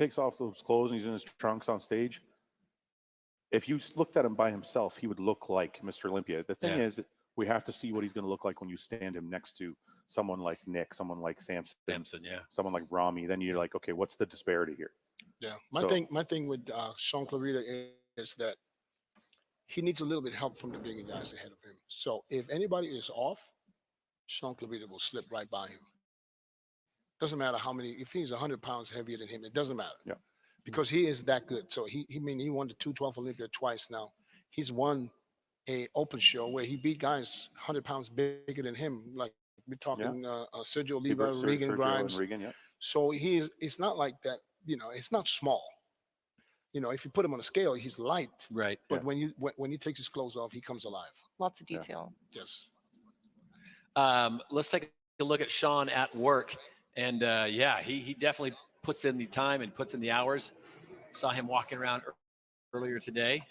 takes off those clothes and he's in his trunks on stage, if you looked at him by himself, he would look like Mr. Olympia. The thing is, we have to see what he's going to look like when you stand him next to someone like Nick, someone like Samson, someone like Rami. Then you're like, okay, what's the disparity here? Yeah, my thing with Sean Clarita is that he needs a little bit of help from the bigger guys ahead of him. So if anybody is off, Sean Clarita will slip right by him. Doesn't matter how many. If he's 100 pounds heavier than him, it doesn't matter. Yeah. Because he is that good. So he won the 212 Olympia twice now. He's won a open show where he beat guys 100 pounds bigger than him. Like we're talking Sergio Oliva, Regan Grimes. Regan, yeah. So it's not like that. It's not small. If you put him on a scale, he's light. Right. But when he takes his clothes off, he comes alive. Lots of detail. Yeah. Yes. Let's take a look at Sean at work. And he definitely puts in the time and puts in the hours. Saw him walking around earlier today.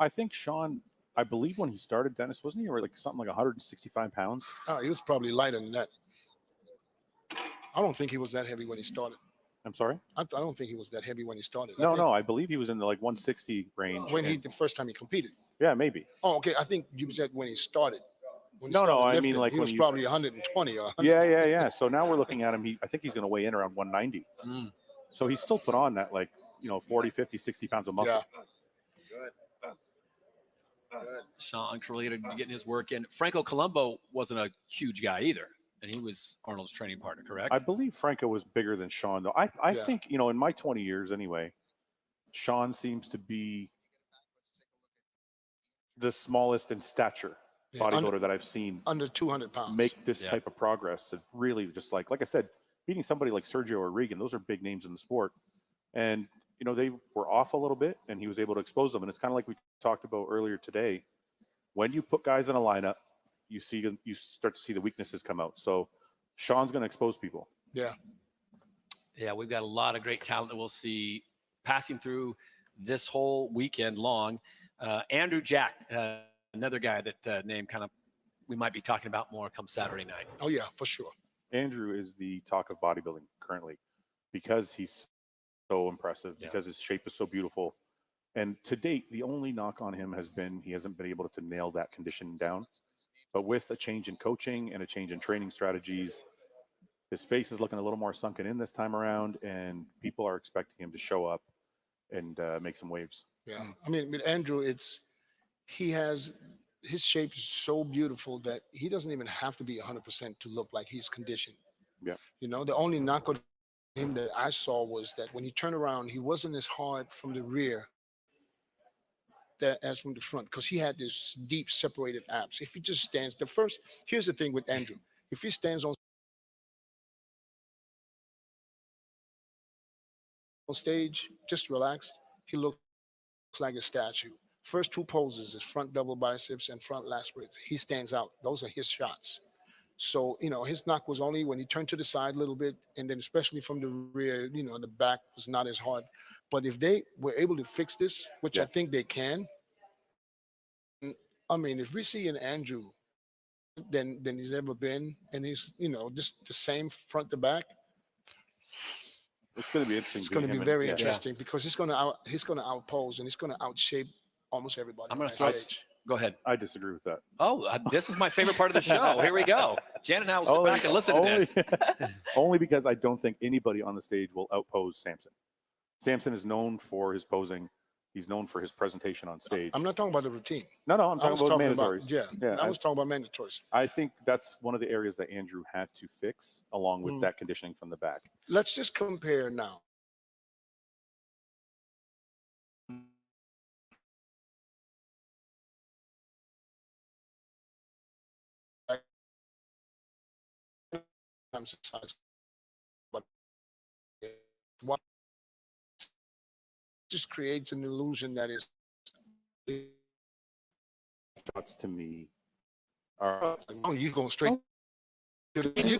I think Sean, I believe when he started, Dennis, wasn't he like something like 165 pounds? Oh, he was probably lighter than that. I don't think he was that heavy when he started. I'm sorry? I don't think he was that heavy when he started. No, I believe he was in the like 160 range. The first time he competed. Yeah, maybe. Oh, okay. I think you said when he started. No, I mean like he was probably 120 or 100. Yeah. So now we're looking at him. I think he's going to weigh in around 190. So he's still put on that 40, 50, 60 pounds of muscle. Yeah. Sean Clarita getting his work in. Franco Colombo wasn't a huge guy either, and he was Arnold's training partner, correct? I believe Franco was bigger than Sean, though. I think, in my 20 years anyway, Sean seems to be the smallest in stature bodybuilder that I've seen under 200 pounds make this type of progress. It really just like I said, beating somebody like Sergio or Regan, those are big names in the sport. And, they were off a little bit and he was able to expose them. And it's kind of like we talked about earlier today. When you put guys in a lineup, you start to see the weaknesses come out. So Sean's going to expose people. Yeah. Yeah, we've got a lot of great talent that we'll see passing through this whole weekend long. Andrew Jack, another guy that name we might be talking about more come Saturday night. Oh, yeah, for sure. Andrew is the talk of bodybuilding currently because he's so impressive, because his shape is so beautiful. And to date, the only knock on him has been he hasn't been able to nail that condition down. But with a change in coaching and a change in training strategies, his face is looking a little more sunken in this time around, and people are expecting him to show up and make some waves. Yeah. I mean, with Andrew, his shape is so beautiful that he doesn't even have to be 100% to look like he's conditioned. Yeah. The only knock on him that I saw was that when he turned around, he wasn't as hard from the rear as from the front because he had this deep separated abs. If he just stands, here's the thing with Andrew. If he stands on stage, just relaxed, he looks like a statue. First two poses is front double biceps and front lat splits. He stands out. Those are his shots. So, his knock was only when he turned to the side a little bit, and then especially from the rear, the back was not as hard. But if they were able to fix this, which I think they can, I mean, if we see an Andrew than he's ever been, and he's, just the same front to back, it's going to be interesting. It's going to be very interesting because he's going to outpose and he's going to outshape almost everybody. I'm going to go ahead. I disagree with that. Oh, this is my favorite part of the show. Here we go. Jan and I will sit back and listen to this. Only because I don't think anybody on the stage will outpose Samson. Samson is known for his posing. He's known for his presentation on stage. I'm not talking about the routine. No, I'm talking about mandatories. I was talking about mandatories. I think that's one of the areas that Andrew had to fix, along with that conditioning from the back. Let's just compare now. But what just creates an illusion that is shots to me are you going straight to the